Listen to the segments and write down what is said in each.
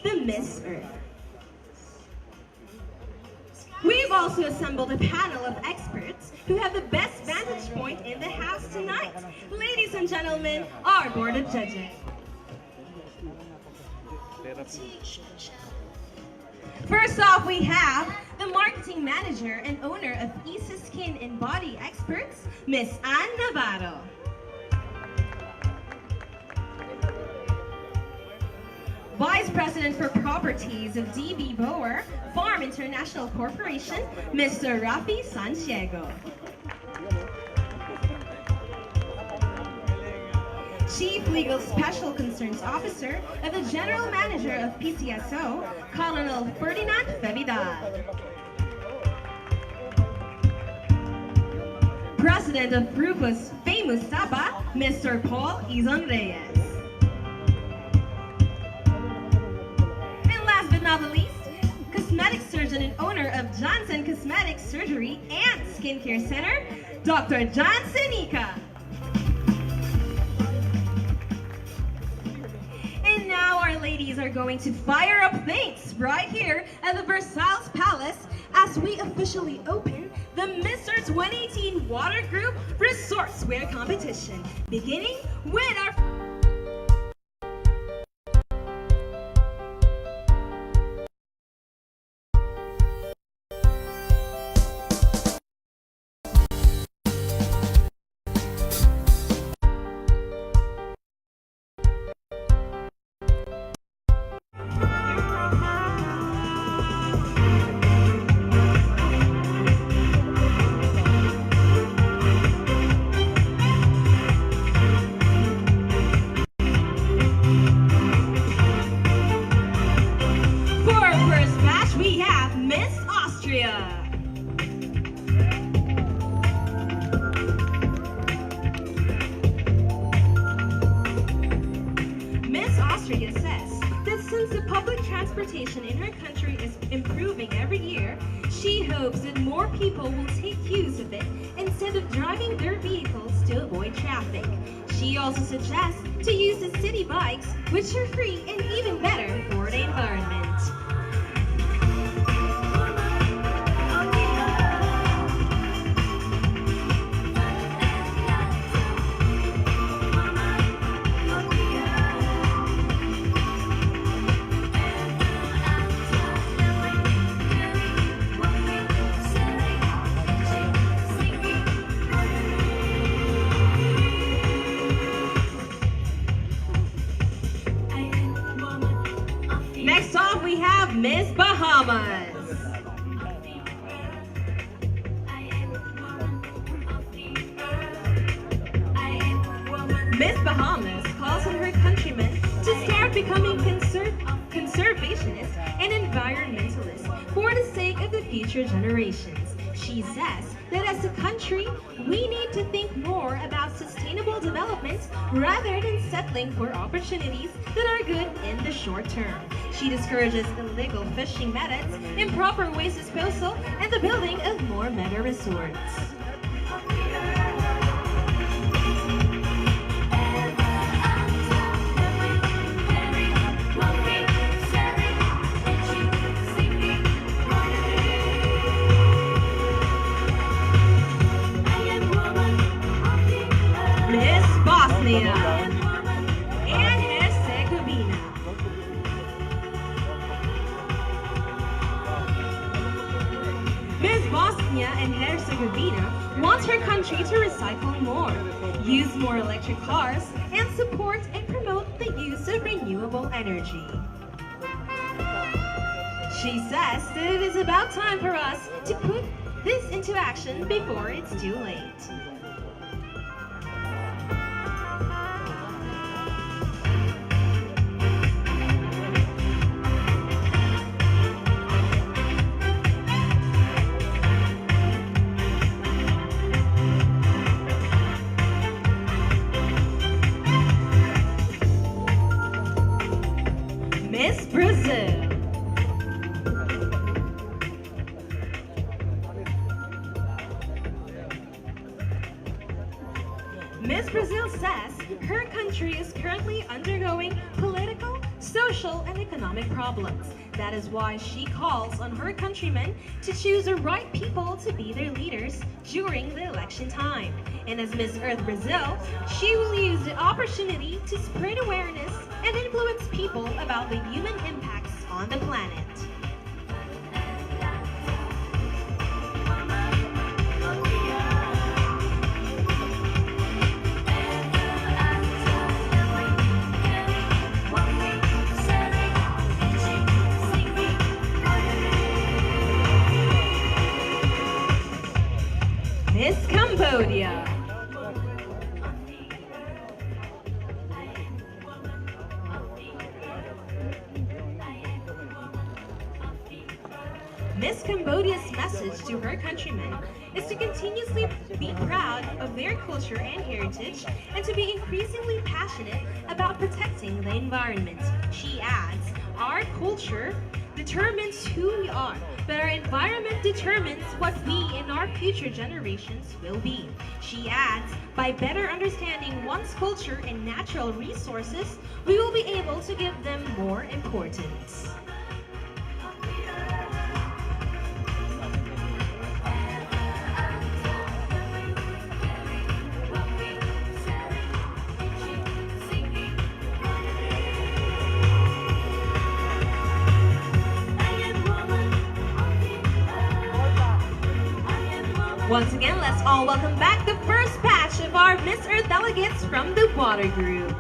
the Miss Earth. We've also assembled a panel of experts who have the best vantage point in the house tonight. Ladies and gentlemen, our board of judges. First off, we have the marketing manager and owner of Isa Skin and Body Experts, Miss Ann Navarro. Vice President for Properties of DB Boer Farm International Corporation, Mr. Rafi Santiago. Chief Legal Special Concerns Officer of the General Manager of PCSO, Colonel Ferdinand Fevidad. President of Grupos Famous Taba, Mr. Paul Izon Reyes. And last but not the least, cosmetic surgeon and owner of Johnson Cosmetic Surgery and Skincare Center, Dr. John Senica. And now our ladies are going to fire up things right here at the Versailles Palace as we officially open the Mr. 2018 Water Group Resort Swimwear Competition, beginning with our transportation in her country is improving every year, she hopes that more people will take use of it instead of driving their vehicles to avoid traffic. She also suggests to use the city bikes, which are free and even better for the environment. Next off, we have Miss Bahamas. Miss Bahamas calls on her countrymen to start becoming conservationists and environmentalists for the sake of the future generations. She says that as a country, we need to think more about sustainable development rather than settling for opportunities that are good in the short term. She discourages illegal fishing methods, improper waste disposal, and the building of more mega resorts. Miss Bosnia and Herzegovina. Miss Bosnia and Herzegovina wants her country to recycle more, use more electric cars, and support and promote the use of renewable energy. She says that it is about time for us to put this into action before it's too late. Miss Brazil. Miss Brazil says her country is currently undergoing political, social, and economic economic problems. That is why she calls on her countrymen to choose the right people to be their leaders during the election time. And as Miss Earth Brazil, she will use the opportunity to spread awareness and influence people about the human impacts on the planet. Miss Cambodia. Miss Cambodia's message to her countrymen is to continuously be proud of their culture and heritage and to be increasingly passionate about protecting the environment. She adds, our culture determines who we are, but our environment determines what we and our future generations will be. She adds, by better understanding one's culture and natural resources, we will be able to give them more importance. Once again, let's all welcome back the first batch of our Miss Earth delegates from the Water Group.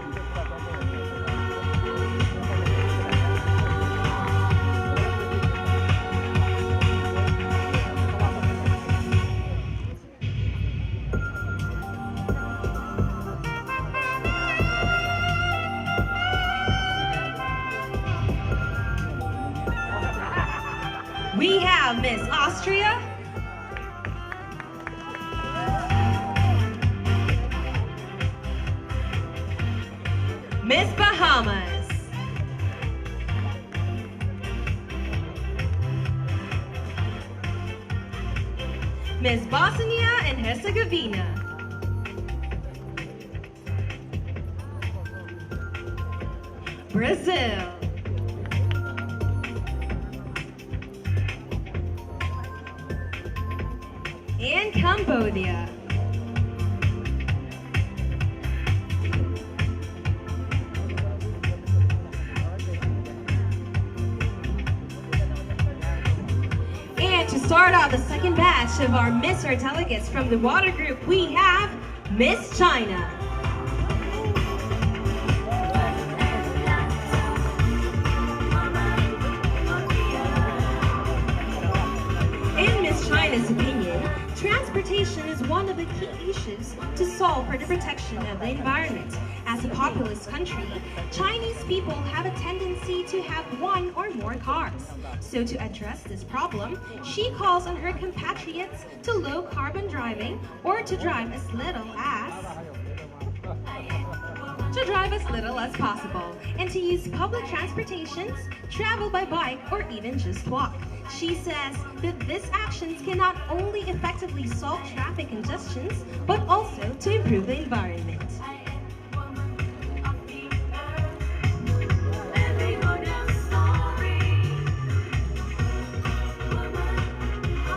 We have Miss Austria, Miss Bahamas, Miss Bosnia and Herzegovina, Brazil, and Cambodia. To start off the second batch of our Miss Earth delegates from the Water Group, we have Miss China. In Miss China's opinion, transportation is one of the key issues to solve for the protection of the environment. As a populous country, Chinese people have a tendency to have one or more cars. So to address this problem, she calls on her compatriots to low carbon driving or to drive as little as possible, and to use public transportations, travel by bike, or even just walk. She says that these actions can not only effectively solve traffic congestions, but also to improve the environment.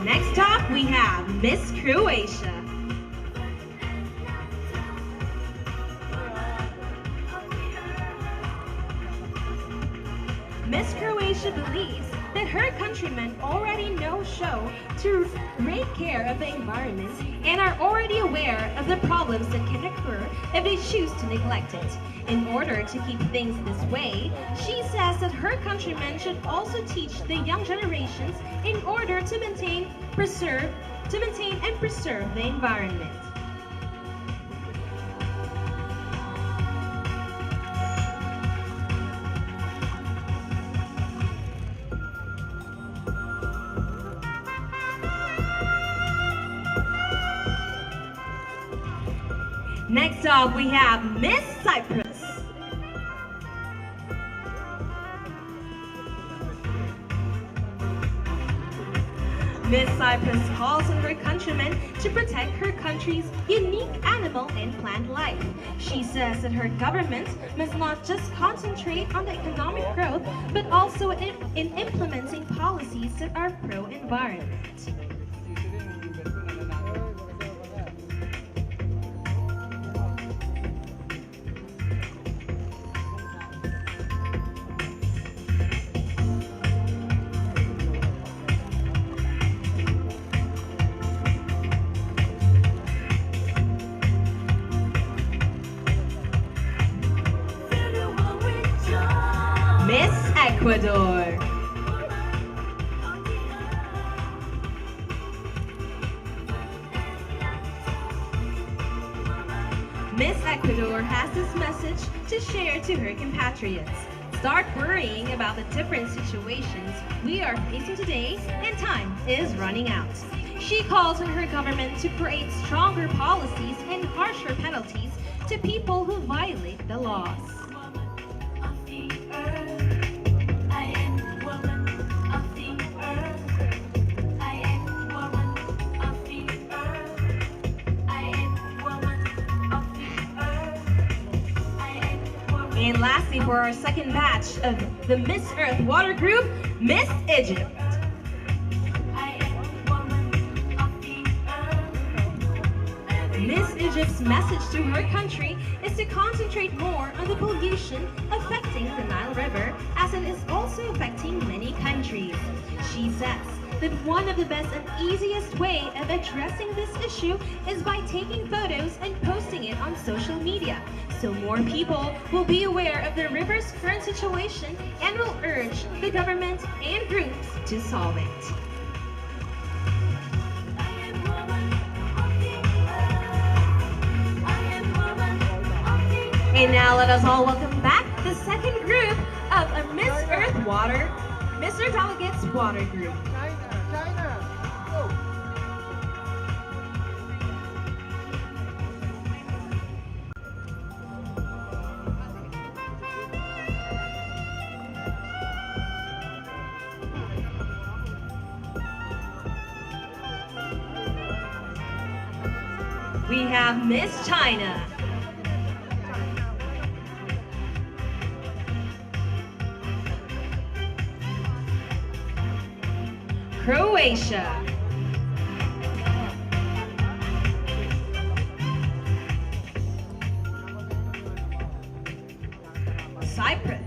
Next up, we have Miss Croatia. Miss Croatia believes that her countrymen already show to take care of the environment and are already aware of the problems that can occur if they choose to neglect it. In order to keep things this way, she says that her countrymen should also teach the young generations in order to maintain and preserve the environment. Next up, we have Miss Cyprus. Miss Cyprus calls on her countrymen to protect her country's unique animal and plant life. She says that her government must not just concentrate on the economic growth, but also in implementing policies that are pro-environment. Miss Ecuador. Miss Ecuador has this message to share to her compatriots. Start worrying about the different situations we are facing today, and time is running out. She calls on her government to create stronger policies and harsher penalties to people who violate the laws. And lastly, for our second batch of the Miss Earth Water Group, Miss Egypt. Miss Egypt's message to her country is to concentrate more on the pollution affecting the Nile River, as it is also affecting many countries. She says that one of the best and easiest way of addressing this issue is by taking photos and posting it on social media, so more people will be aware of the river's current situation and will urge the government and groups to solve it. And now let us all welcome back the second group of a Miss Earth Delegates Water Group. We have Miss China. Croatia. Cyprus.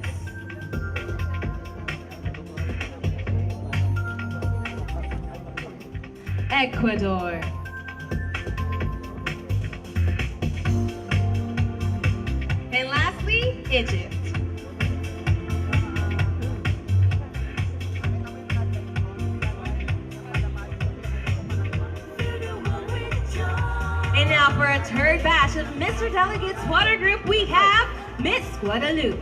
Ecuador. And lastly, Egypt. And now for a third batch of Mr. Delegates Water Group, we have Miss Guadeloupe.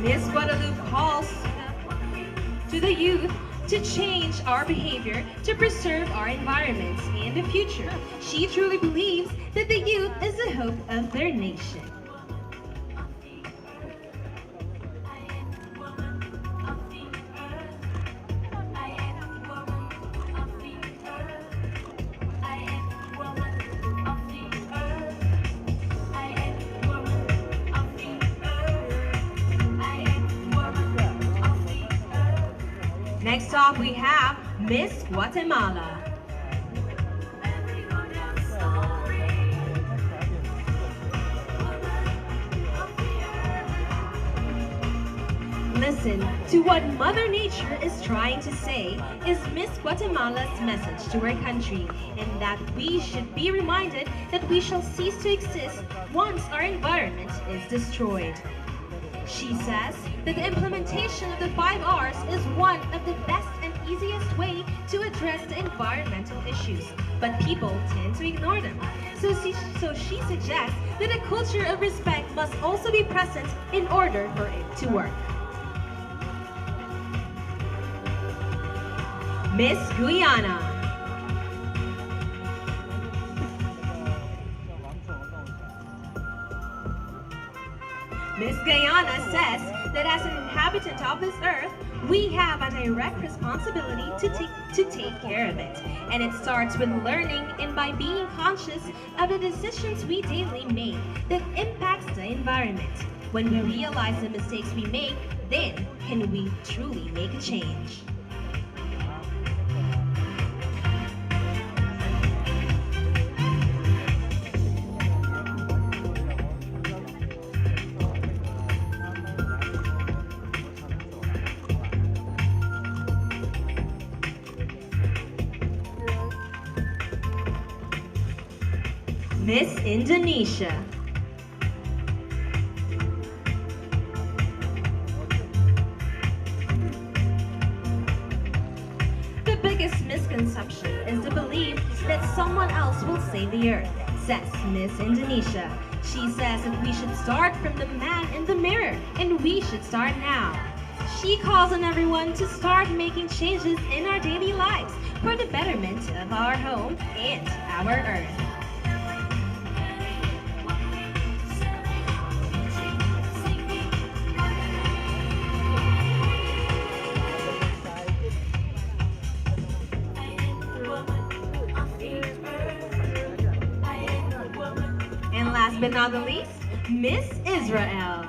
Miss Guadeloupe calls to the youth to change our behavior to preserve our environments and the future. She truly believes that the youth is the hope of their nation. Next up, we have Miss Guatemala. Listen to what Mother Nature is trying to say is Miss Guatemala's message to our country, and that we should be reminded that we shall cease to exist once our environment is destroyed. She says that the implementation of the 5 R's is one of the best and easiest way to address the environmental issues, but people tend to ignore them. So she suggests that a culture of respect must also be present in order for it to work. Miss Guyana. Miss Guyana says that as an inhabitant of this earth, we have a direct responsibility to take care of it. And it starts with learning and by being conscious of the decisions we daily make that impacts the environment. When we realize the mistakes we make, then can we truly make a change. Miss Indonesia. The biggest misconception is the belief that someone else will save the earth, says Miss Indonesia. She says that we should start from the man in the mirror, and we should start now. She calls on everyone to start making changes in our daily lives for the betterment of our home and our earth. And last but not the least, Miss Israel.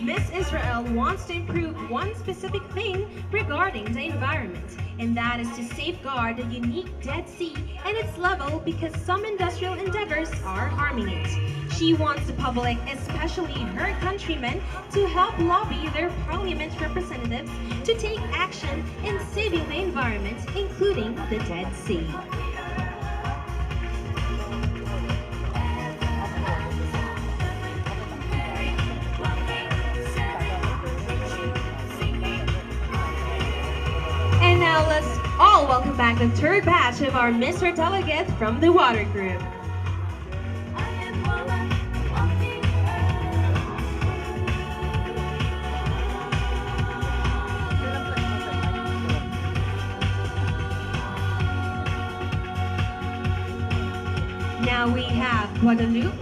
Miss Israel wants to improve one specific thing regarding the environment, and that is to safeguard the unique Dead Sea and its level because some industrial endeavors are harming it. She wants the public, especially her countrymen, to help lobby their parliament representatives to take action in saving the environment, including the Dead Sea. And now let's all welcome back the third batch of our Mr. Delegates from the Water Group. Now we have Guadeloupe,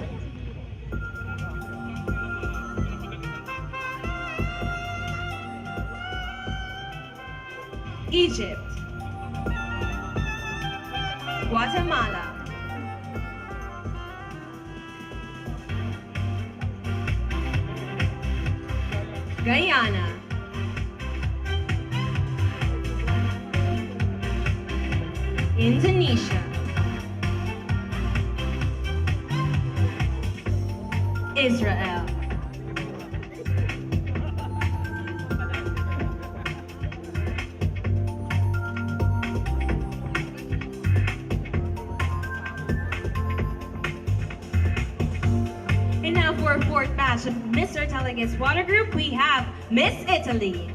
Egypt, Guatemala, Guyana, Indonesia, Israel, and now for our fourth batch of Mr. Delegates Water Group, we have Miss Italy.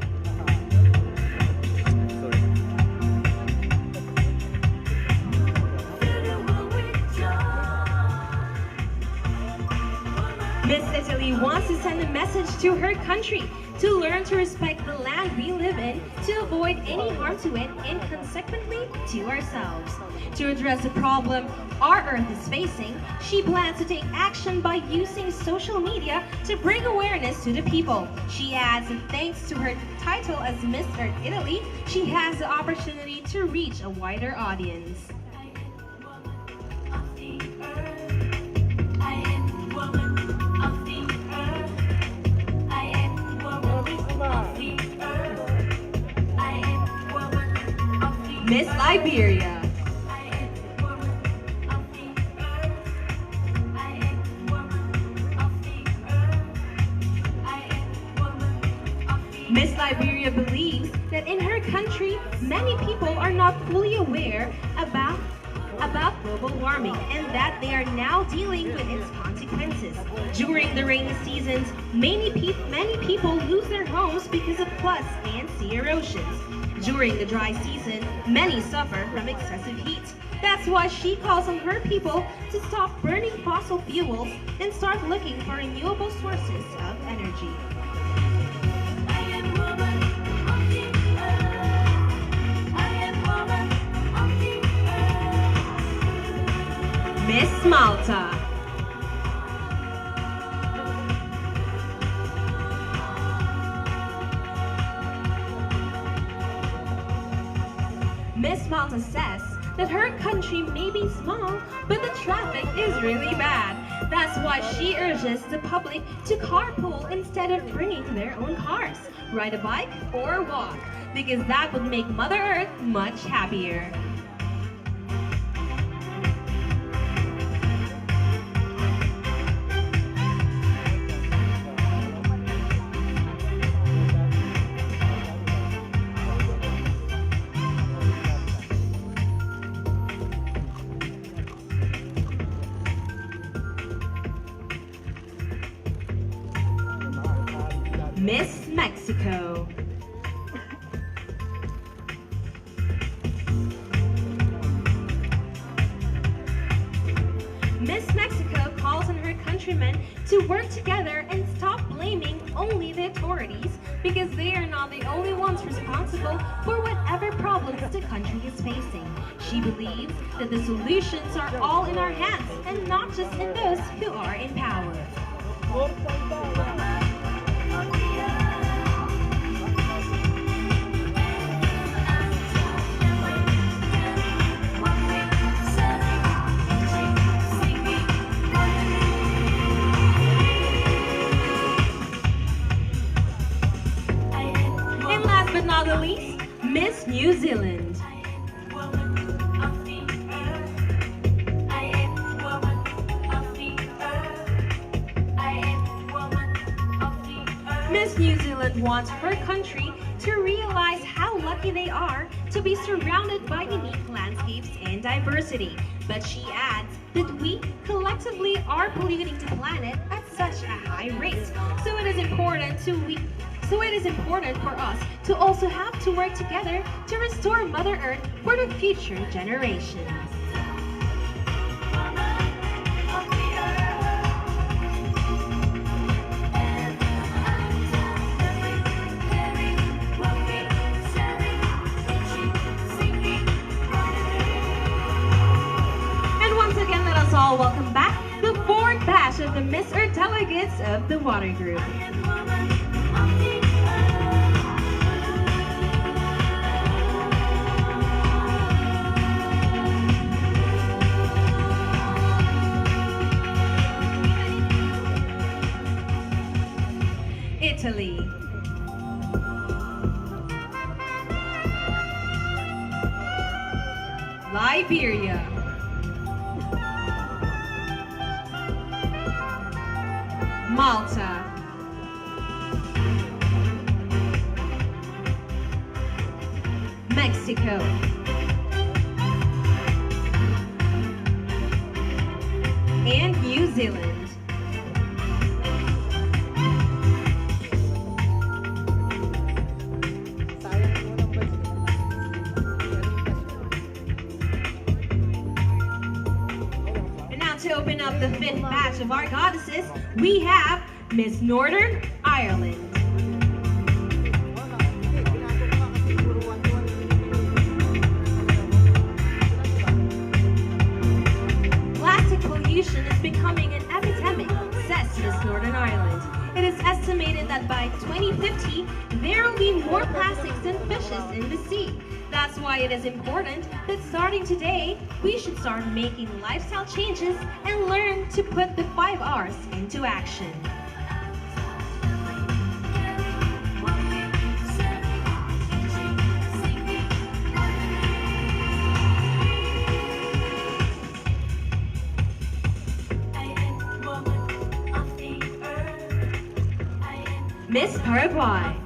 Miss Italy wants to send a message to her country to learn to respect the land we live in, to avoid any harm to it, and consequently to ourselves. To address the problem our Earth is facing, she plans to take action by using social media to bring awareness to the people. She adds that thanks to her title as Miss Earth Italy, she has the opportunity to reach a wider audience. Miss Liberia. Miss Liberia believes that in her country, many people are not fully aware about global warming and that they are now dealing with its consequences. During the rainy seasons, many people lose their homes because of floods and sea erosions. During the dry season, many suffer from excessive heat. That's why she calls on her people to stop burning fossil fuels and start looking for renewable sources of energy. I am woman of the earth. I am woman of the Miss Malta says that her country may be small, but the traffic is really bad. That's why she urges the public to carpool instead of bringing their own cars, ride a bike, or walk, because that would make Mother Earth much happier. Miss Mexico. Miss Mexico calls on her countrymen to work together and stop blaming only the authorities, because they are not the only ones responsible for whatever problems the country is facing. She believes that the solutions are all in our hands and not just in those who are in power. But not the least, Miss New Zealand. Miss New Zealand wants her country to realize how lucky they are to be surrounded by unique landscapes and diversity. But she adds that we collectively are polluting the planet at such a high rate. So it is important for us to also have to work together to restore Mother Earth for the future generations. And once again, let us all welcome back the fourth batch of the Miss Earth delegates of the Water Group. Italy. Liberia. Malta. Mexico. And New Zealand. To open up the fifth batch of our goddesses, we have Miss Northern Ireland. Plastic pollution is becoming an epidemic, says Miss Northern Ireland. It is estimated that by 2050, there will be more plastics than fishes in the sea. That's why it is important that starting today, we should start making lifestyle changes and learn to put the 5 R's into action. Miss Paraguay.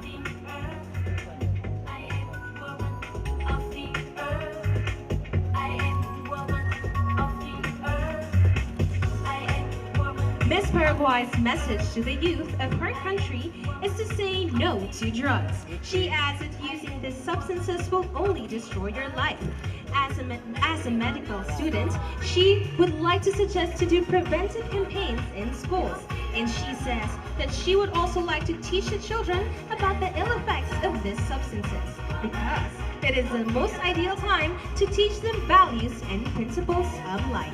Miss Paraguay's message to the youth of her country is to say no to drugs. She adds that using these substances will only destroy your life. As a medical student, she would like to suggest to do preventive campaigns in schools. And she says that she would also like to teach the children about the ill effects of these substances, because it is the most ideal time to teach them values and principles of life.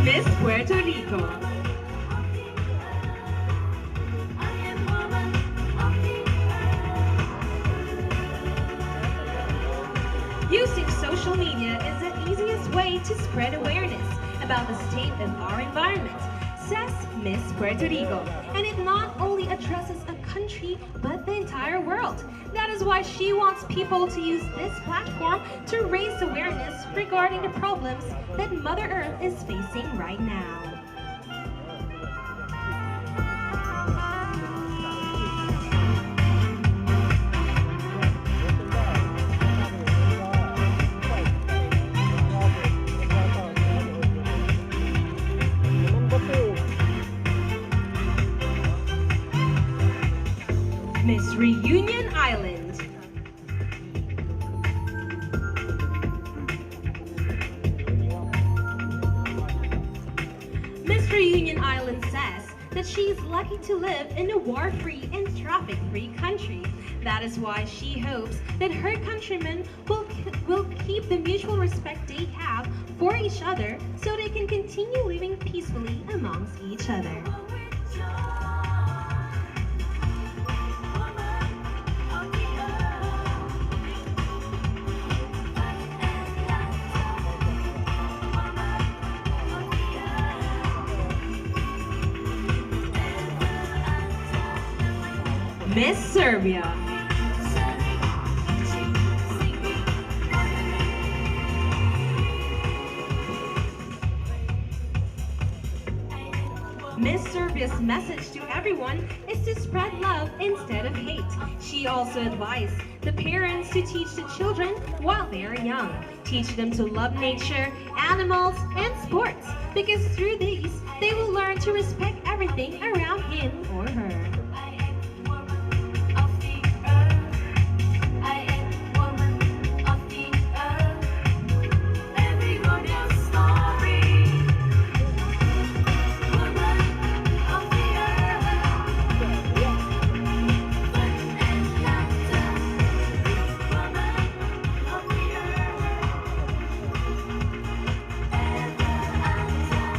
Miss Puerto Rico. social media is the easiest way to spread awareness about the state of our environment, says Miss Puerto Rico. And it not only addresses a country, but the entire world. That is why she wants people to use this platform to raise awareness regarding the problems that Mother Earth is facing right now. Miss Reunion Island. Miss Reunion Island says that she is lucky to live in a war-free and traffic-free country. That is why she hopes that her countrymen will keep the mutual respect they have for each other so they can continue living peacefully amongst each other. Miss Serbia. Miss Serbia's message to everyone is to spread love instead of hate. She also advised the parents to teach the children while they are young. Teach them to love nature, animals, and sports, because through these, they will learn to respect everything around him or her.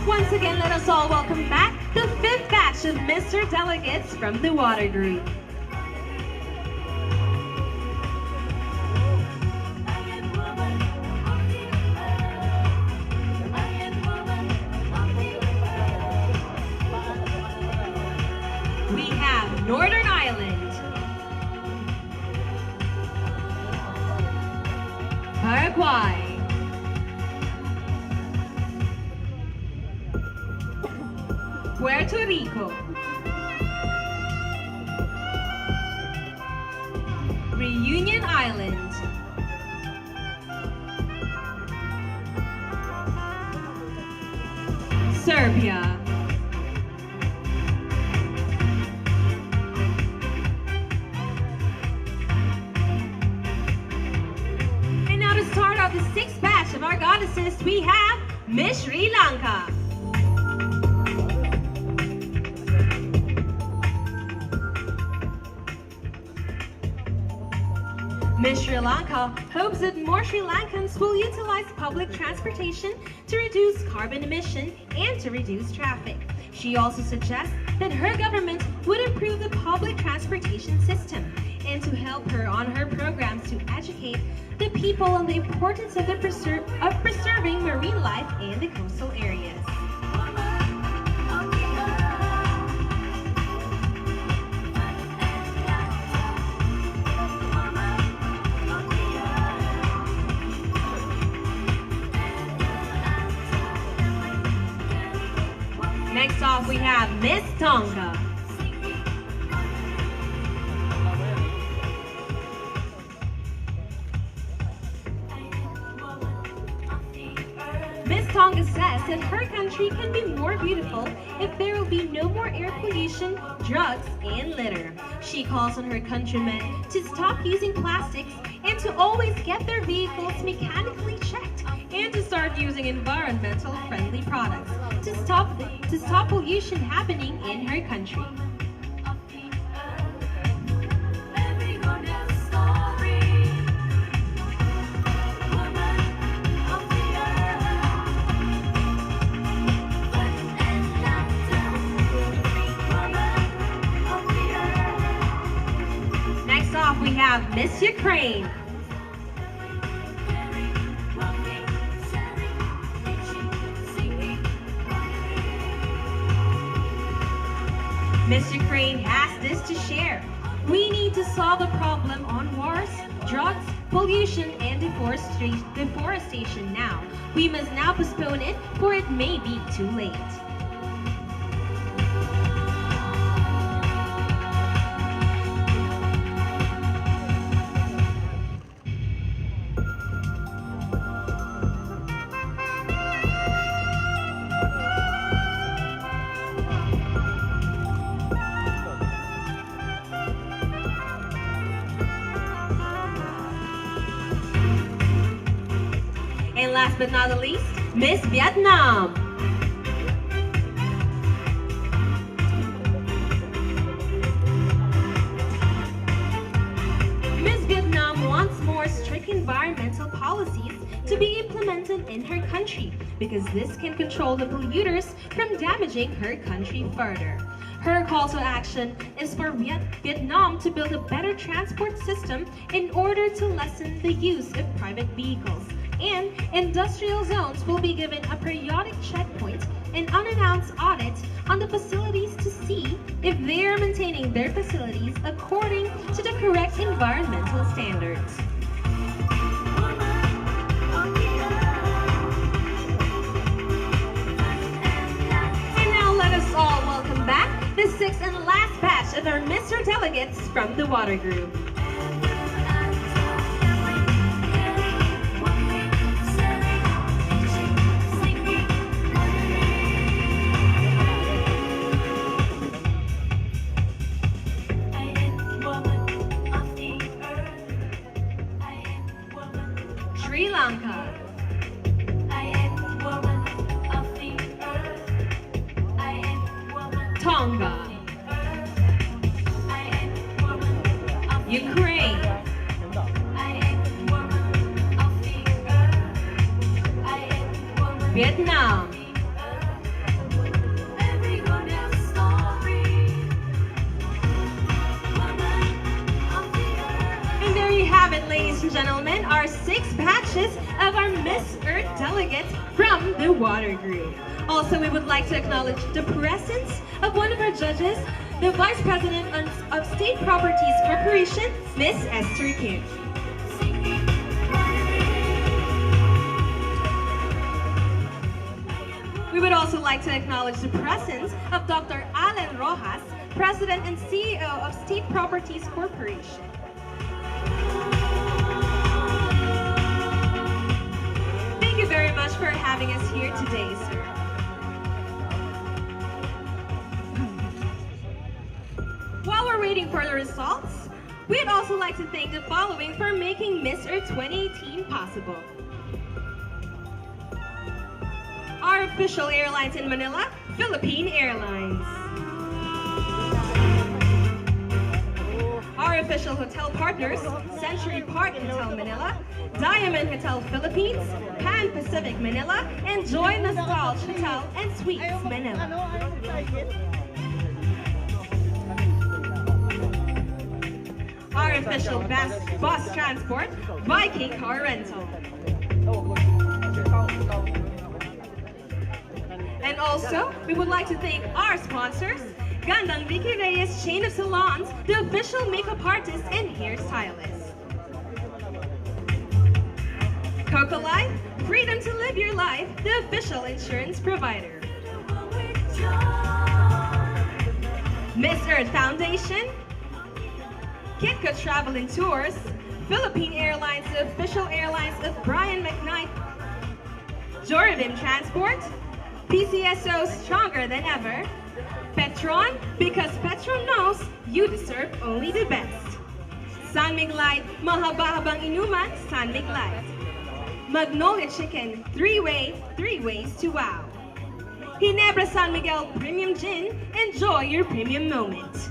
Once again, let us all welcome back the fifth batch of Mr. Delegates from the Water Group. We have Northern Ireland, Paraguay, Puerto Rico, Reunion Island, Serbia, and now to start off the sixth batch of our goddesses, we have Miss Sri Lanka. Miss Sri Lanka hopes that more Sri Lankans will utilize public transportation to reduce carbon emission and to reduce traffic. She also suggests that her government would improve the public transportation system and to help her on her programs to educate the people on the importance of preserving marine life in the coastal areas. Next off, we have Miss Tonga. Miss Tonga says that her country can be more beautiful if there will be no more air pollution, drugs, and litter. She calls on her countrymen to stop using plastics and to always get their vehicles mechanically checked and to start using environmental friendly products to stop pollution happening in her country. Next off, we have Miss Ukraine. Miss Ukraine has this to share. We need to solve the problem on wars, drugs, pollution, and deforestation now. We must now postpone it, for it may be too late. And last but not the least, Miss Vietnam. Miss Vietnam wants more strict environmental policies to be implemented in her country because this can control the polluters from damaging her country further. Her call to action is for Vietnam to build a better transport system in order to lessen the use of private vehicles. And industrial zones will be given a periodic checkpoint and unannounced audit on the facilities to see if they are maintaining their facilities according to the correct environmental standards. And now let us all welcome back the sixth and last batch of our Mr. Delegates from the Water Group. Sri Lanka, Tonga, Ukraine, Vietnam, and there you have it, ladies and gentlemen, our 6 batches of our Miss Earth delegates from the Water Group. Also, we would like to acknowledge the presence of one of our judges, the Vice President of State Properties Corporation, Miss Esther Kim. We would also like to acknowledge the presence of Dr. Alan Rojas, President and CEO of State Properties Corporation. Thank you very much for having us here today, sir. While we're waiting for the results, we'd also like to thank the following for making Miss Earth 2018 possible. Our official airlines in Manila, Philippine Airlines. Our official hotel partners, Century Park Hotel Manila, Diamond Hotel Philippines, Pan Pacific Manila, and Joy Nostalgia Hotel and Suites Manila. Our official bus transport, Viking Car Rental. And also, we would like to thank our sponsors, Gandang Vicky Reyes Chain of Salons, the official makeup artist and hairstylist. Coco Life, freedom to live your life, the official insurance provider. Miss Earth Foundation, Kitco Travel and Tours, Philippine Airlines, the official airlines of Brian McKnight, Joravim Transport, PCSO Stronger Than Ever, Petron, because Petron knows you deserve only the best. San Miglite, mahaba-habang inuman, San Miglite. Magnolia Chicken, 3-way, 3 ways to wow. Ginebra San Miguel Premium Gin, enjoy your premium moment.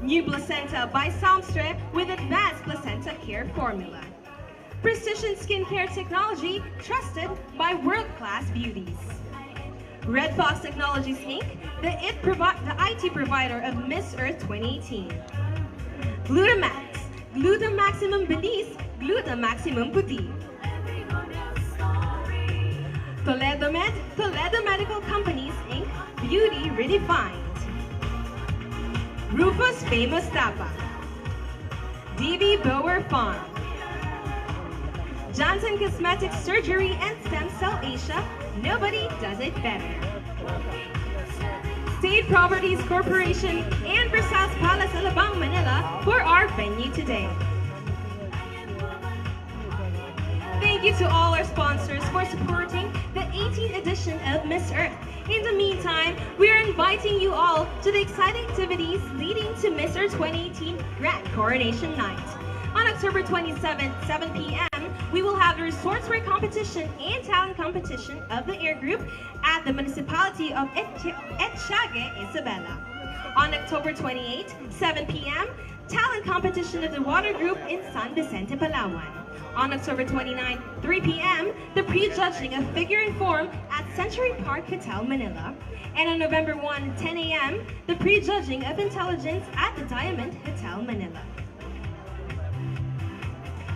New Placenta by Soundstrip with advanced placenta care formula. Precision skincare technology trusted by world-class beauties. Red Fox Technologies Inc., the IT provider of Miss Earth 2018. Glutamax, Gluta Maximum Bilis, Gluta Maximum Puti. Toledo Medical Companies Inc., Beauty Redefined. Rufus Famous Tapa, DB Bower Farm, Johnson Cosmetic Surgery and Stem Cell Asia, nobody does it better. State Properties Corporation and Versailles Palace, Alabang, Manila for our venue today. Thank you to all our sponsors for supporting the 18th edition of Miss Earth. In the meantime, we are inviting you all to the exciting activities leading to Miss Earth 2018 Grand Coronation Night. On October 27th, 7 p.m., we will have the Resortswear Competition and Talent Competition of the Air Group at the municipality of Etchague, Isabela. On October 28th, 7 p.m., Talent Competition of the Water Group in San Vicente, Palawan. On October 29, 3 p.m., the pre-judging of Figure and Form at Century Park Hotel, Manila. And on November 1, 10 a.m., the pre-judging of Intelligence at the Diamond Hotel, Manila.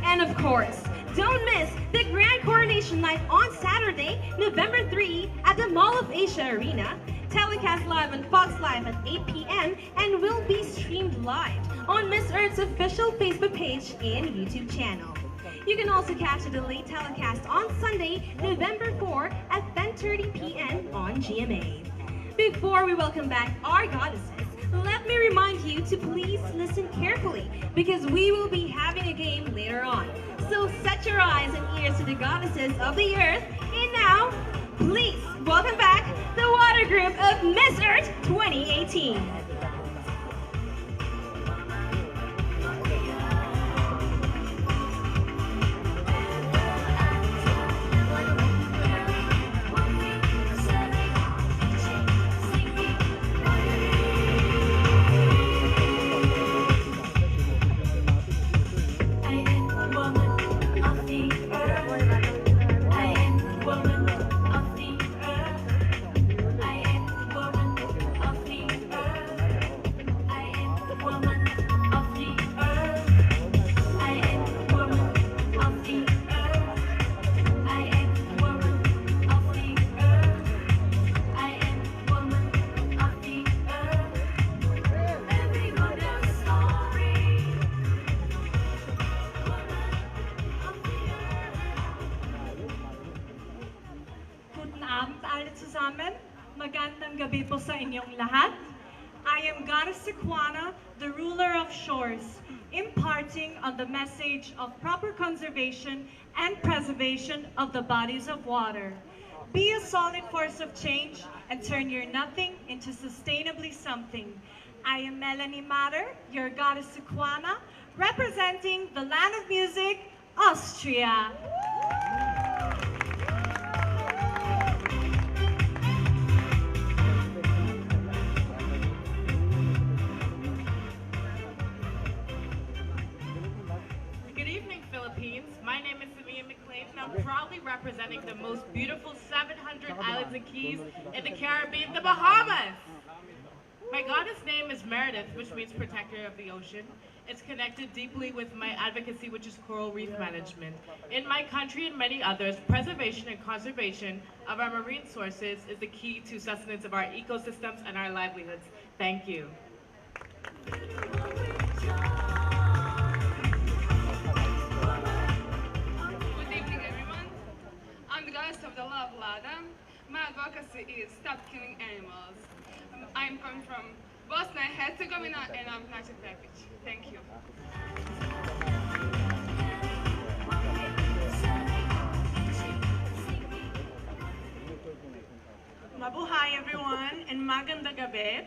And of course, don't miss the Grand Coronation Night on Saturday, November 3 at the Mall of Asia Arena. Telecast live on Fox Live at 8 p.m. and will be streamed live on Miss Earth's official Facebook page and YouTube channel. You can also catch a delayed telecast on Sunday, November 4 at 10:30 p.m. on GMA. Before we welcome back our goddesses, let me remind you to please listen carefully because we will be having a game later on. So set your eyes and ears to the goddesses of the earth. And now, please welcome back the Water Group of Miss Earth 2018. Magandang gabi po sa inyong lahat. I am Goddess Sequana, the ruler of shores, imparting on the message of proper conservation and preservation of the bodies of water. Be a solid force of change and turn your nothing into sustainably something. I am Melanie Matter, your Goddess Sequana, representing the land of music, Austria. My name is Samia McLean, and I'm proudly representing the most beautiful 700 islands and keys in the Caribbean, the Bahamas. My goddess name is Meredith, which means protector of the ocean. It's connected deeply with my advocacy, which is coral reef management. In my country and many others, preservation and conservation of our marine sources is the key to sustenance of our ecosystems and our livelihoods. Thank you. I'm the goddess of the love ladder. My advocacy is stop killing animals. I'm coming from Bosnia and Herzegovina and I'm native package. Thank you. Mabuhay everyone and magandang gabi.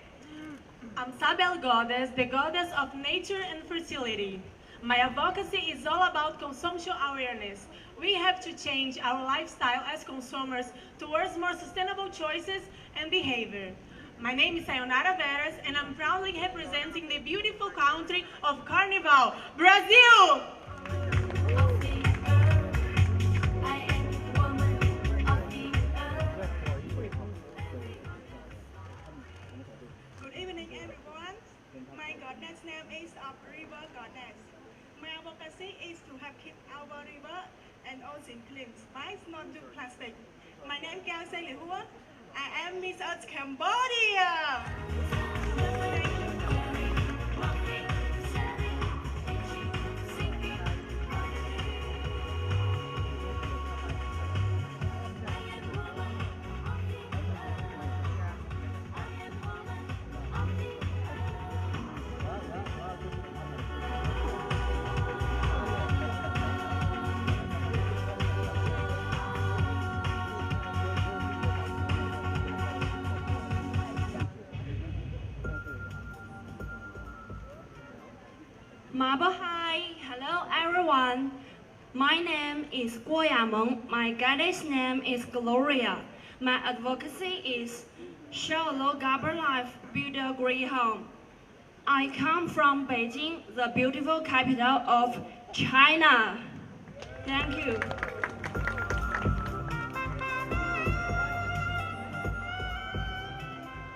I'm Sabel Goddess, the goddess of nature and fertility. My advocacy is all about consumption awareness. We have to change our lifestyle as consumers towards more sustainable choices and behavior. My name is Sayonara Veras and I'm proudly representing the beautiful country of Carnival, Brazil! Good evening everyone. My goddess name is River Goddess. My advocacy is to have keep our river and ocean clean by not do plastic. My name is Kang Say Lihua. I am Miss Earth Cambodia. Hi, hello everyone. My name is Guo Yameng. My goddess name is Gloria. My advocacy is Shallow Gabber Life, Build a Great Home. I come from Beijing, the beautiful capital of China. Thank you.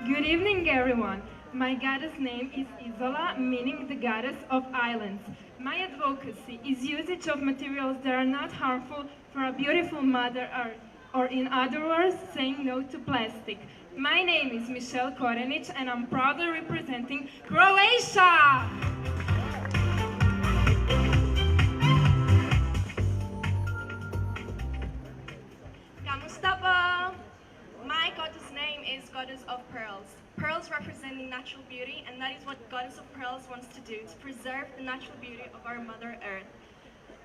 Good evening, everyone. My goddess name is Isola, meaning the goddess of islands. My advocacy is usage of materials that are not harmful for a beautiful Mother Earth, or in other words, saying no to plastic. My name is Michelle Korenic, and I'm proudly representing Croatia! Kamusta po? My goddess name is Goddess of Pearls. Pearls representing natural beauty, and that is what Goddess of Pearls wants to do, to preserve the natural beauty of our Mother Earth.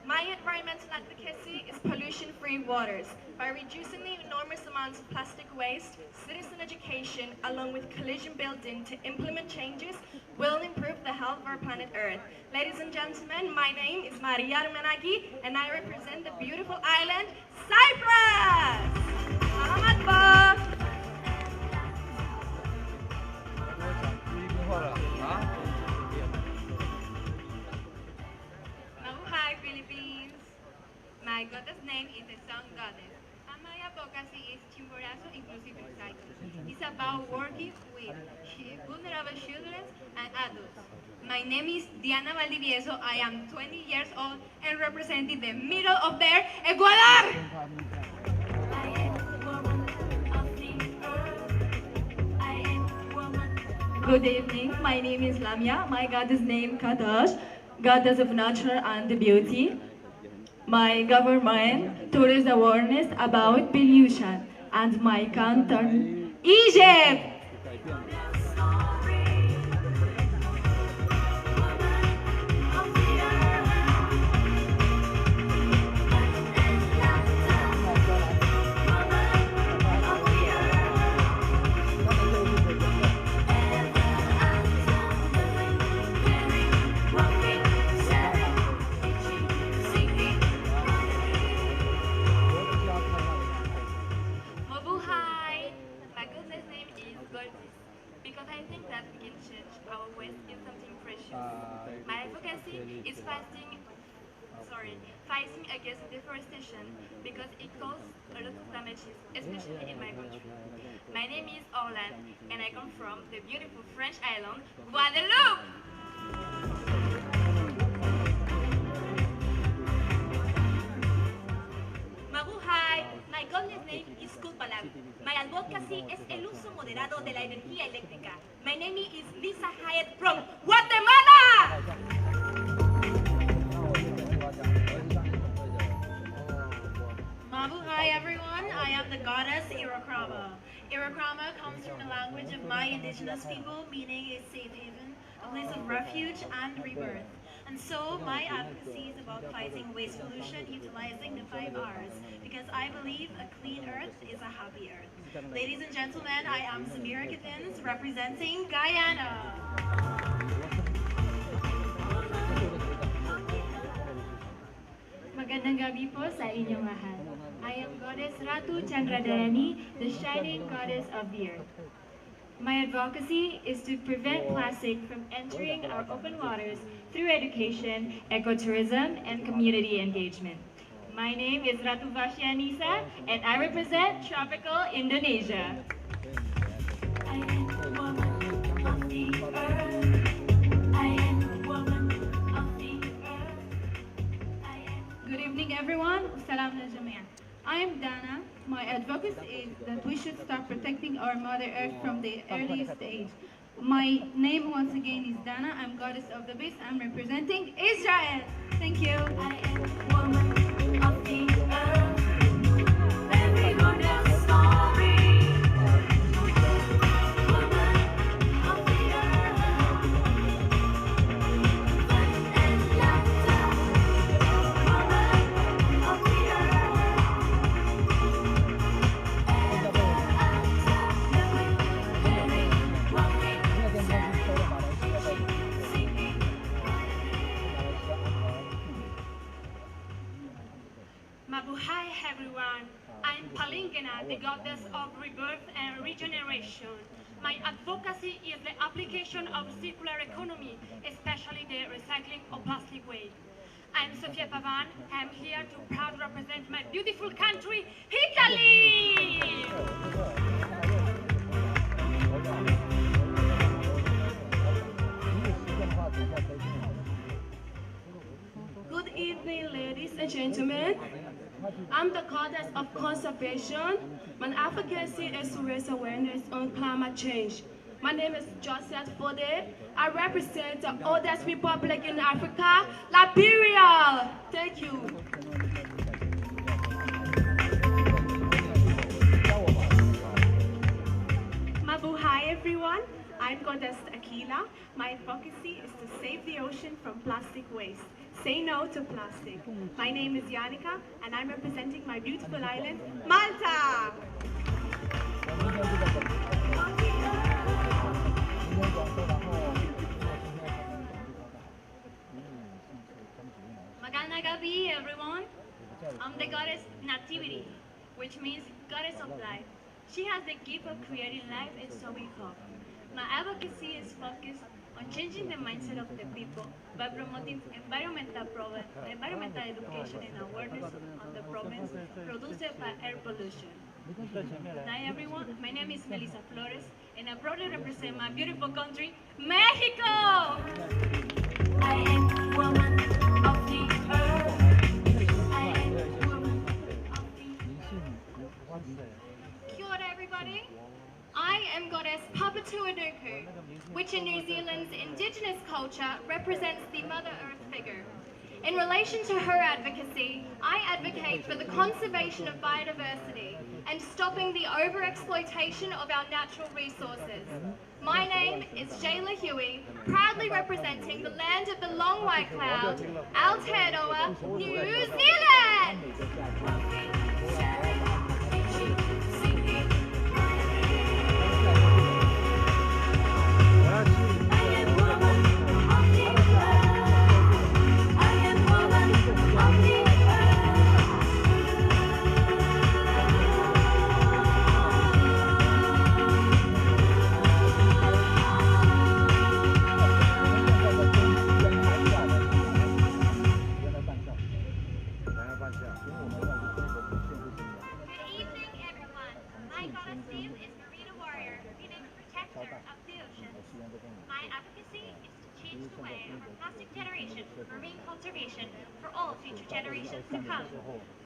My environmental advocacy is pollution-free waters. By reducing the enormous amounts of plastic waste, citizen education, along with collision building to implement changes, will improve the health of our planet Earth. Ladies and gentlemen, my name is Maria Armenagi, and I represent the beautiful island, Cyprus! Salamat po! Mabuhay, Philippines! My goddess name is the Sun Goddess, and my advocacy is Chimborazo Inclusive Recycling. It's about working with vulnerable children and adults. My name is Diana Valdivieso. I am 20 years old and representing the middle of their Ecuador! Good evening, my name is Lamia. My goddess name Kadash, goddess of nature and beauty. My government to raise awareness about pollution, and my country, Egypt! Mabuhay! My goddess name is Gorgeous, because I think that we can change our waste in something precious. My advocacy is fighting against deforestation because it causes a lot of damages, especially in my country. My name is Orlan, and I come from the beautiful French island, Guadeloupe! Mabuhay! My goddess name is Kulpalag. My advocacy es el uso moderado de la energía eléctrica. My name is Lisa Hyatt from Guatemala! Mabuhay everyone, I am the goddess Irakrama. Irakrama comes from the language of my indigenous people, meaning a safe haven, a place of refuge and rebirth. And so my advocacy is about fighting waste pollution, utilizing the 5 R's, because I believe a clean earth is a happy earth. Ladies and gentlemen, I am Samira Kittins, representing Guyana. Magandang gabi po sa inyong lahat. I am Goddess Ratu Chandradarani, the shining goddess of the earth. My advocacy is to prevent plastic from entering our open waters through education, ecotourism, and community engagement. My name is Ratu Vashianisa, and I represent tropical Indonesia. I am a woman of the earth. I am a woman of the earth. Good evening, everyone. Salam na jami'an. I'm Dana. My advocacy is that we should start protecting our Mother Earth from the earliest age. My name once again is Dana. I'm goddess of the beast. I'm representing Israel. Thank you. I am a woman of the earth. Every woman's story. Woman of the earth. Fun and laughter. Woman of the earth. Ever after the wind blowing, walking, singing. Igena, the goddess of rebirth and regeneration. My advocacy is the application of circular economy, especially the recycling of plastic waste. I'm Sofia Pavan. I'm here to proudly represent my beautiful country, Italy! Good evening, ladies and gentlemen. I'm the goddess of conservation. My advocacy is to raise awareness on climate change. My name is Joseph Fode. I represent the oldest republic in Africa, Liberia. Thank you. Mabuhay everyone. I'm Goddess Aquila. My advocacy is to save the ocean from plastic waste. Say no to plastic. My name is Yanika and I'm representing my beautiful island, Malta! Magandang gabi, everyone. I'm the goddess Nativity, which means goddess of life. She has the gift of creating life and sowing hope. My advocacy is focused on changing the mindset of the people by promoting environmental education and awareness on the problems produced by air pollution. Good night, everyone. My name is Melissa Flores, and I proudly represent my beautiful country, Mexico! I am woman of the earth. I am woman of the Kia ora, everybody. I am goddess Papatūānuku, which in New Zealand's indigenous culture represents the Mother Earth figure. In relation to her advocacy, I advocate for the conservation of biodiversity and stopping the overexploitation of our natural resources. My name is Jayla Huey, proudly representing the land of the long white cloud, Aotearoa, New Zealand! Generations to come.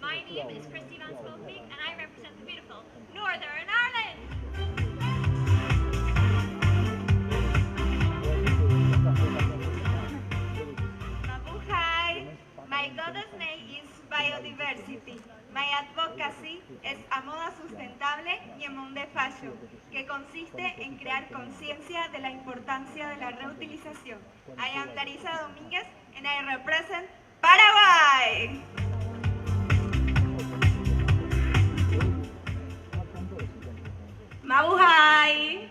My name is Christy Van Spokevik, and I represent the beautiful Northern Ireland. Mabuhay! My goddess name is Biodiversity. My advocacy es a moda sustentable y en monde fashion, que consiste en crear conciencia de la importancia de la reutilización. I am Larissa Domínguez, and I represent Paraguay! Mabuhay!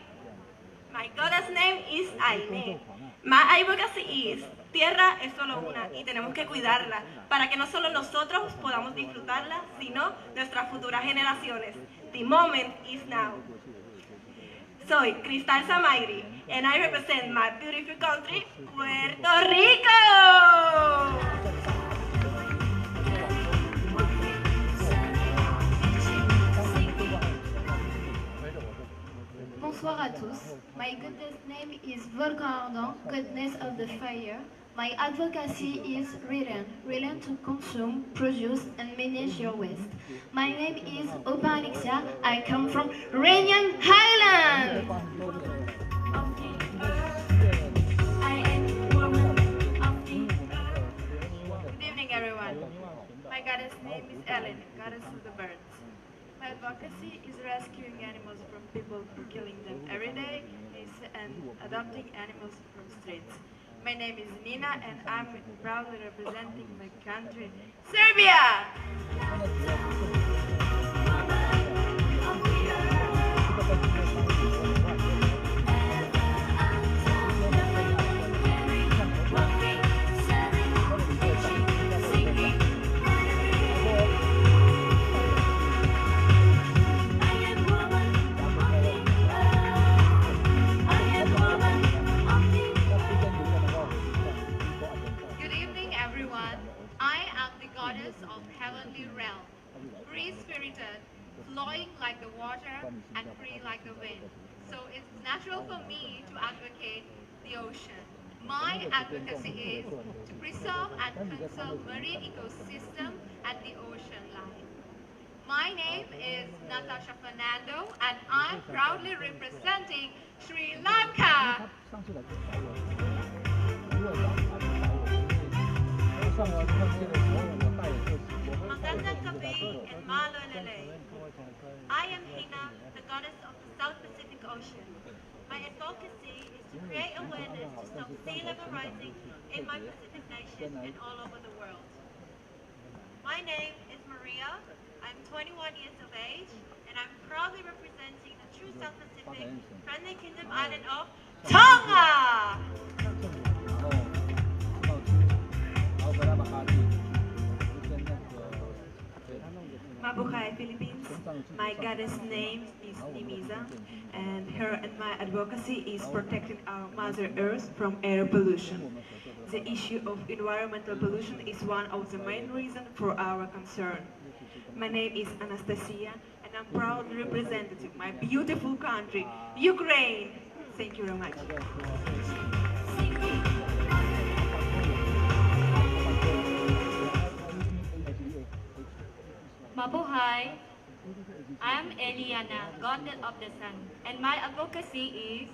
My goddess name is Aine. My advocacy is tierra es solo una y tenemos que cuidarla para que no solo nosotros podamos disfrutarla, sino nuestras futuras generaciones. The moment is now. Soy Cristal Samagri and I represent my beautiful country, Puerto Rico! Bonsoir à tous. My goddess name is Volcan Ardent, goddess of the fire. My advocacy is Return to consume, produce, and manage your waste. My name is Opa Alexia. I come from Reunion Highland. Good evening, everyone. My goddess name is Ellen, goddess of the birds. My advocacy is rescuing animals from people killing them every day and adopting animals from streets. My name is Nina and I'm proudly representing my country, Serbia! flowing like the water and free like the wind. So it's natural for me to advocate the ocean. My advocacy is to preserve and conserve marine ecosystem and the ocean life. My name is Natasha Fernando and I'm proudly representing Sri Lanka. Magandang gabi and malolele. I am Hina, the goddess of the South Pacific Ocean. My advocacy is to create awareness to stop sea level rising in my Pacific nation and all over the world. My name is Maria. I'm 21 years of age and I'm proudly representing the true South Pacific friendly kingdom island of Tonga! Mabuhay, Philippines. My goddess name is Nimisa, and her and my advocacy is protecting our Mother Earth from air pollution. The issue of environmental pollution is one of the main reasons for our concern. My name is Anastasia, and I'm proudly representing my beautiful country, Ukraine. Thank you very much. Mabuhay! I am Eliana, goddess of the sun, and my advocacy is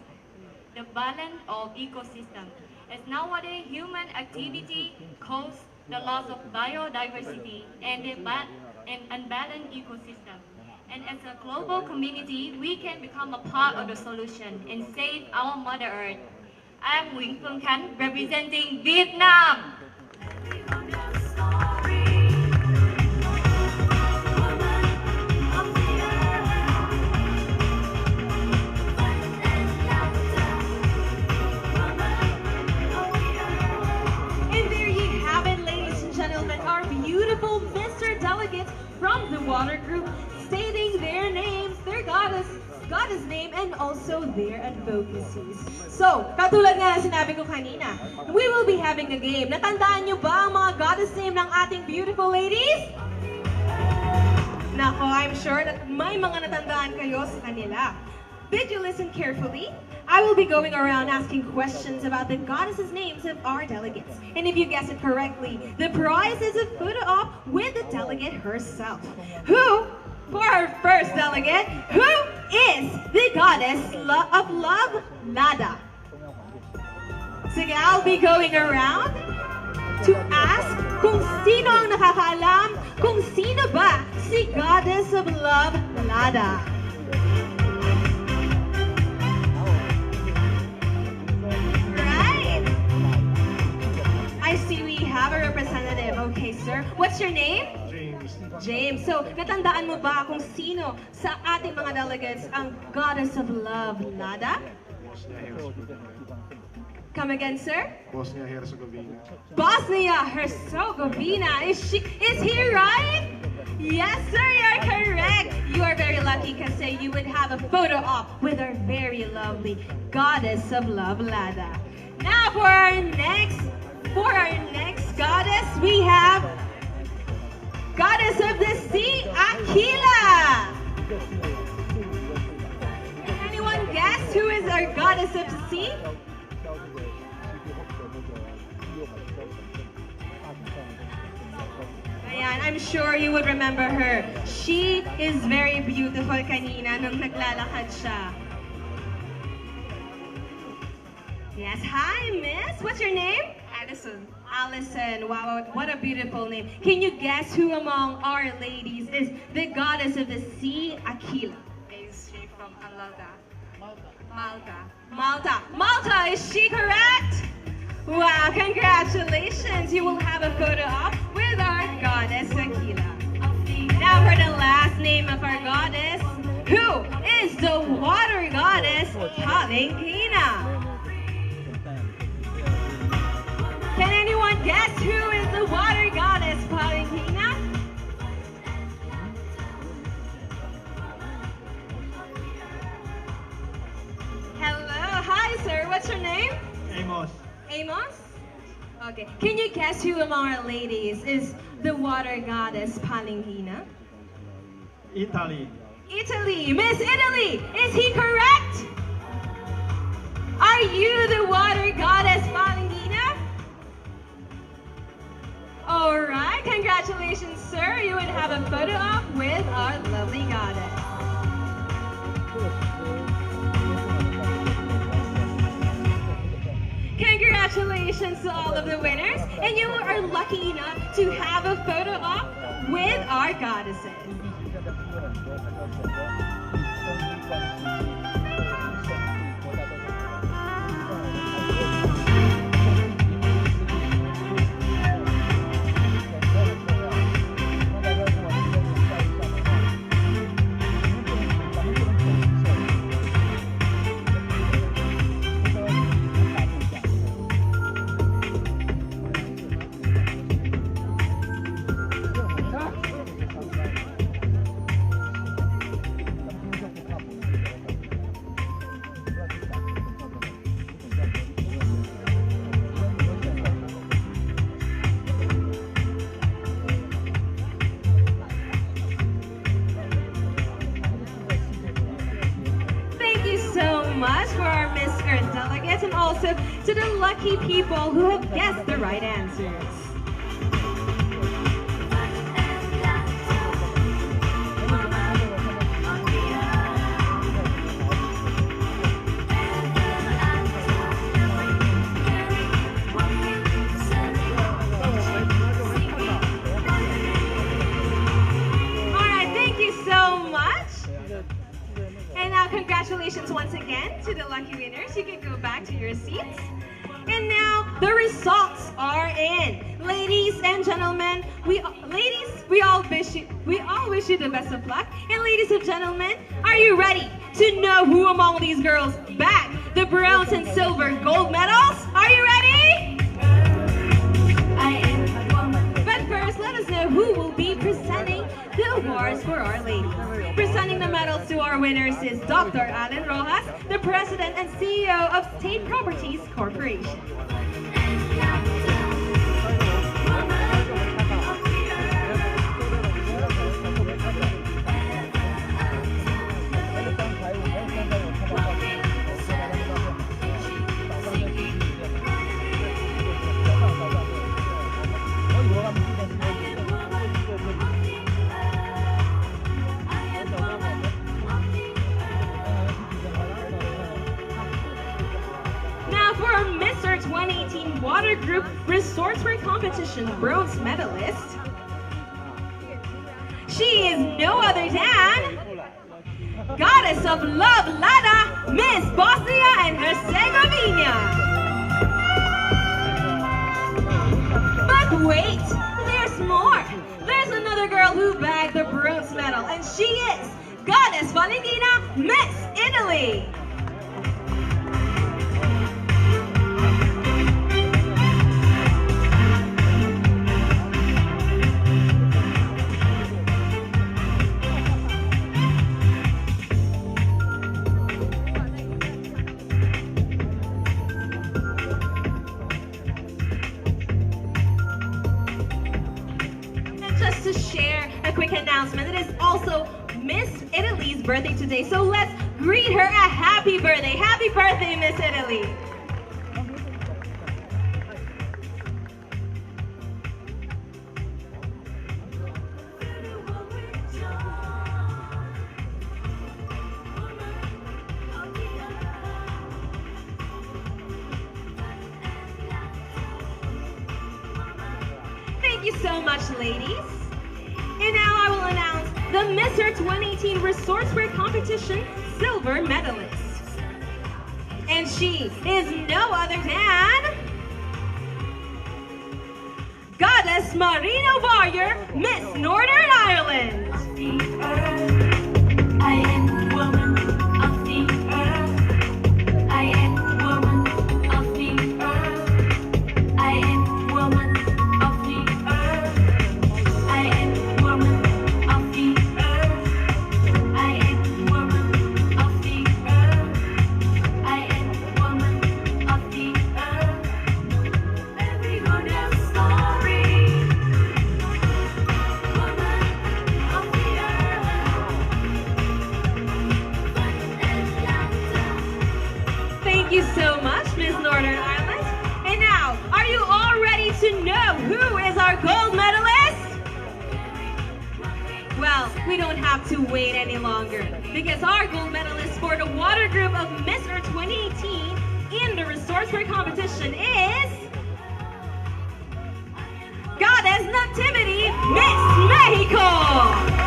the balance of ecosystem. As nowadays, human activity causes the loss of biodiversity and an unbalanced ecosystem. And as a global community, we can become a part of the solution and save our Mother Earth. I am Nguyen Phương Khánh, representing Vietnam. Mr. Delegates from the water group stating their names, their goddess name, and also their advocacies. So, katulad nga na sinabi ko kanina, we will be having a game. Natandaan nyo ba ang mga goddess name ng ating beautiful ladies? Nako, I'm sure that may mga natandaan kayo sa kanila. Did you listen carefully? I will be going around asking questions about the goddesses' names of our delegates. And if you guess it correctly, the prize is a photo op with the delegate herself. Who, for our first delegate, who is the goddess of love, Lada? Sige, I'll be going around to ask kung sino ang nakakaalam kung sino ba si goddess of love, Lada. I see we have a representative. Okay, sir. What's your name? James. James. So, natandaan mo ba kung sino sa ating mga delegates ang goddess of love, Lada? Come again, sir? Bosnia-Herzegovina. Bosnia-Herzegovina. Is he right? Yes, sir, you're correct. You are very lucky kasi you would have a photo op with our very lovely goddess of love, Lada. Now for our next goddess, we have goddess of the sea, Aquila. Can anyone guess who is our goddess of the sea? Ayan, I'm sure you would remember her. She is very beautiful kanina nung naglalakad siya. Yes, hi, miss. What's your name? Allison. Allison. Wow, what a beautiful name. Can you guess who among our ladies is the goddess of the sea, Aquila? Is she from Malta, is she correct? Wow, congratulations. You will have a photo op with our goddess, Aquila. Now for the last name of our goddess, who is the water goddess, Palengina. Can anyone guess who is the water goddess, Palengina? Hello, hi sir, what's your name? Amos. Amos? Okay, can you guess who among our ladies is the water goddess, Palengina? Italy. Italy. Miss Italy, is he correct? Are you the water goddess Valentina? Alright, congratulations, sir. You would have a photo op with our lovely goddess. Congratulations to all of the winners, and you are lucky enough to have a photo op with our goddesses. Much for our Miss Earth delegates and also to the lucky people who have guessed the right answers. Congratulations once again to the lucky winners. You can go back to your seats. And now the results are in. Ladies and gentlemen, we all wish you the best of luck. And ladies and gentlemen, are you ready to know who among these girls bagged the bronze and silver gold medals? Are you ready? But first, let us know who will be presenting the awards for Our Lady. Presenting the medals to our winners is Dr. Alan Rojas, the President and CEO of State Properties Corporation. Water Group Resortswear Competition bronze medalist. She is no other than Goddess of Love Lada, Miss Bosnia and Herzegovina. But wait, there's more. There's another girl who bagged the bronze medal, and she is Goddess Valentina, Miss Italy. To share a quick announcement, it is also Miss Italy's birthday today, so let's greet her a happy birthday. Happy birthday, Miss Italy. Thank you so much, ladies. And now I will announce the Miss Earth 2018 Resortswear Competition silver medalist. And she is no other than Goddess Marina Warrior, Miss Northern Ireland. I am woman of the earth. I am woman of the earth. I am woman of the earth. I am woman of the earth. I am woman of the earth. I am woman of the earth. Every good story. Woman of the earth. we don't have to wait any longer because our gold medalist for the water group of Miss Earth 2018 in the Resourcewear competition is Goddess Nativity, Miss Mexico!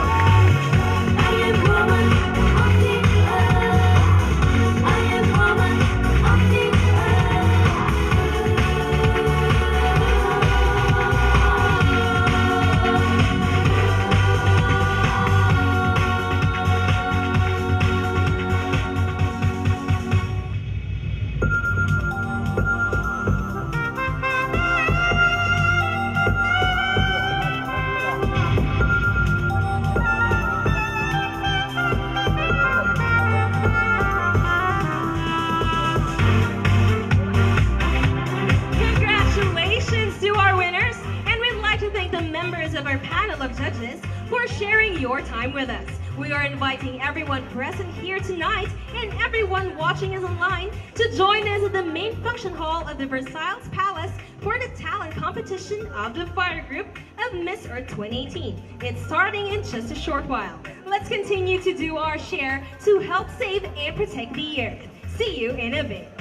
Of our panel of judges for sharing your time with us. We are inviting everyone present here tonight and everyone watching us online to join us at the main function hall of the Versailles Palace for the talent competition of the fire group of Miss Earth 2018. It's starting in just a short while. Let's continue to do our share to help save and protect the earth. See you in a bit.